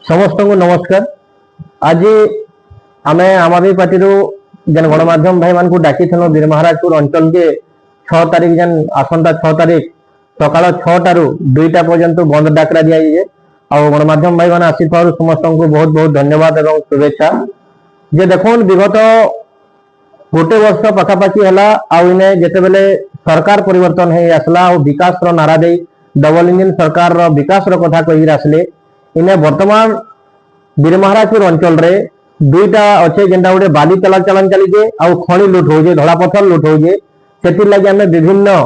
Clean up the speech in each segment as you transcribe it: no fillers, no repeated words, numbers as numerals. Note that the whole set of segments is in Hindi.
समस्त को नमस्कार। आज आम आम आदमी पार्टी जेन गणमाध्यम भाई मान को डाकी वीर महाराजपुर अंचल के 6 तारीख जेन आसंता 6 तारीख सकाल 6 टू 2टा पर्यंत बंद डाकरा दिए और गणमाध्यम भाई मैंने आसी समस्त को बहुत बहुत धन्यवाद और शुभेच्छा। जे देखो विगत गोटे वर्ष पखापाखि है जिते बेले सरकार परिवर्तन हो आसला और विकास नारा दे डबल इंजिन सरकार विकास कथा कही आसले इने वर्तमान वीर महाराजपुर अंचल रे 2टा अच्छे जेनटा गोटे बाली चलान चलीजे आउ खणी लुट हो धड़ा पथर लुट हो लगे आम विभिन्न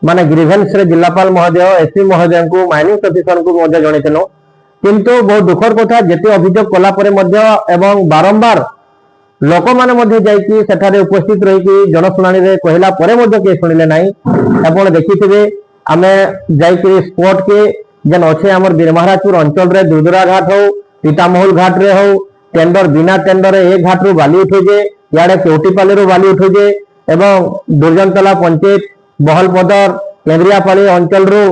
माने ग्रीवेंस रे जिलापाल महोदय एसपी महोदय को माइनिंग ऑफिसर को जनइल किंतु बहुत दुखर कथा जेते अभियोग कला परे एवं बारंबार लोक मैंने जाइए सेठारे उपस्थित रही जनशुणी कहला किए शुणिले ना आप देखिथे आम जाइए स्पॉट के जेन अच्छे आम वीर महाराजपुर अंचल रे दुर्दुरा घाट हो सीतामहल घाट रे हो टेंडर बिना टेंडर ए घाट रू बाली उठे इे केवटीपाली रू बाली उठे एवं दुर्जनतला पंचायत बहलपदर केन्द्रियापाली अंचल रू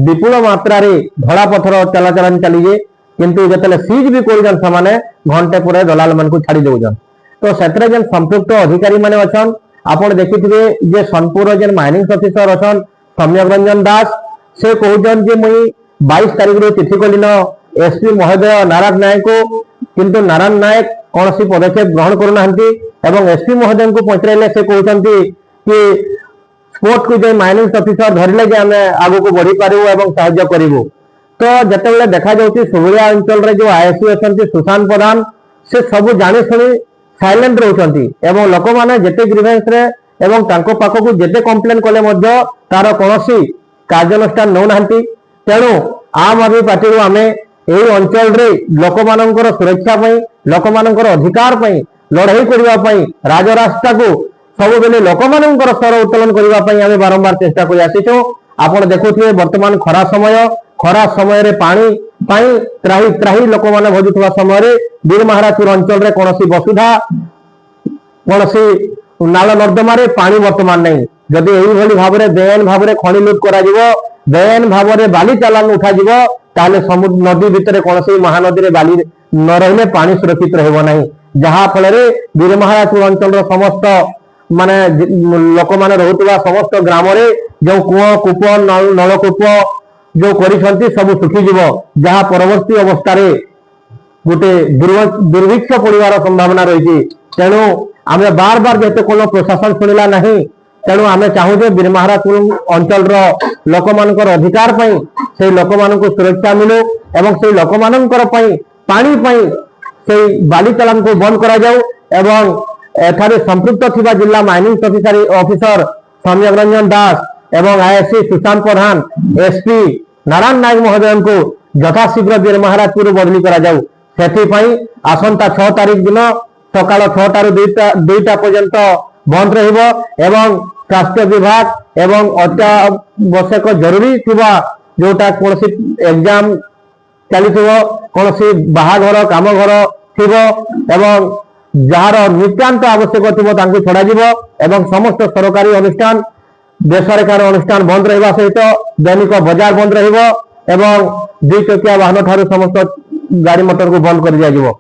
विपुल मात्रा धड़ा पथर चलाचलन चलीजे किंतु जो सीज भी कर घंटे पर दलाल मान को छाड़ी दौन तो से जेन संपुक्त अधिकारी माने अछन आपण देखिथिबे जे सोनपुर जेन माइनिंग ऑफिसर अछन सम्यक रंजन दास से कहउजन जे मुई 22 तारिख रे चिठी कलिन एसपी महोदय नारायण नायक को किंतु नारायण नायक कौन सी पदक्षेप ग्रहण करूना एवं एसपी महोदय को पहुंचले से कहते कि स्पोर्ट को जो माइनिंग ऑफिसर धरले जे आम आग को बढ़ी पारू एवं साहाय्य करूँ तो जिते देखा जाऊँगी सुगुड़िया अंचल रे जो आईएससी अच्छा सुशांत प्रधान से सब जानी शुणी साइलेंट रोचंती एवं लोक माने जेते ग्रीवेंस रे एवं तांको पाखकु जेते कंप्लेन कले मध्य तार कोनोसी कार्यानुष्ठान नौ नाहंती तेणु आम आदमी पार्टी आमे एही अंचल रे लोक मानकर सुरक्षा पई लोक मानकर अधिकार पई लड़ाई करबा पई राजरास्ता को सब बेले लोक मानकर स्वर उत्तोलन करबा पई आमे बारंबार चेष्टा करि आसीछो। आपण देखुथिबे वर्तमान खरा समय रे पानी पाई त्राही त्राही लोक माने भजुथवा समय रे वीर महाराजपुर अंचल रे कोनोसी वसुधा कोनोसी नाल नर्दमा रे पानी वर्तमान नहीं जदि एही भली भाबरे बेआईन भाबरे खणी लुट करा जिवो बेआईन भाबरे बाली चालान उठा जिवो ताले समुद्र नदी भितरे कोनोसी महानदी रे बाली न रहिले पानी सुरक्षित रहबो नहीं जहा फल रे वीर महाराजपुर अंचल रो समस्त माने लोक माने रहउतवा समस्त ग्राम रे जो कुओ कूप नलकूप जो करिसंती सब सुखी जीव जहाँ परवर्ती अवस्था रे गोटे दुर्भिक्ष पड़िवार संभावना रही तेणु आम बार बार जेते कोनो प्रशासन शुणिला नहीं तेणु आम चाहूँ वीर महाराजपुर अंचल लोक मानकर अधिकार पई से लोक मानक सुरक्षा मिलू एवं से लोक मानकर पई पानी पई से बाली चालान को बंद करा जाऊ एवं एठारे संपृक्त थिबा जिला माइनिंग ऑफिसर सम्यक रंजन दास एवं आईएससी सुशांत प्रधान एसपी नारायण नायक महोदय को यथाशीघ्र वीर महाराजपुर बदली करा जाऊ सेथिपई आसंता 6 तारीख दिन सकाल 6 टू 2टा पर्यंत बंद रहिबो एवं स्वास्थ्य विभाग एवं अत्यावश्यक जरूरी थिबा जोटा कोनसी एग्जाम चलीथिबो कोनसी बाहाघर काम घर थिबो एवं जार नितांत आवश्यक थिबो तांको छड़ा जिवो एवं समस्त सरकारी अनुष्ठान बेसरकारी अनुष्ठान बंद रहा सहित दैनिक बजार बंद रहिबो एवं 2 चकिया वाहन ठारू समस्त गाड़ी मोटर को बंद कर दिया जिवो।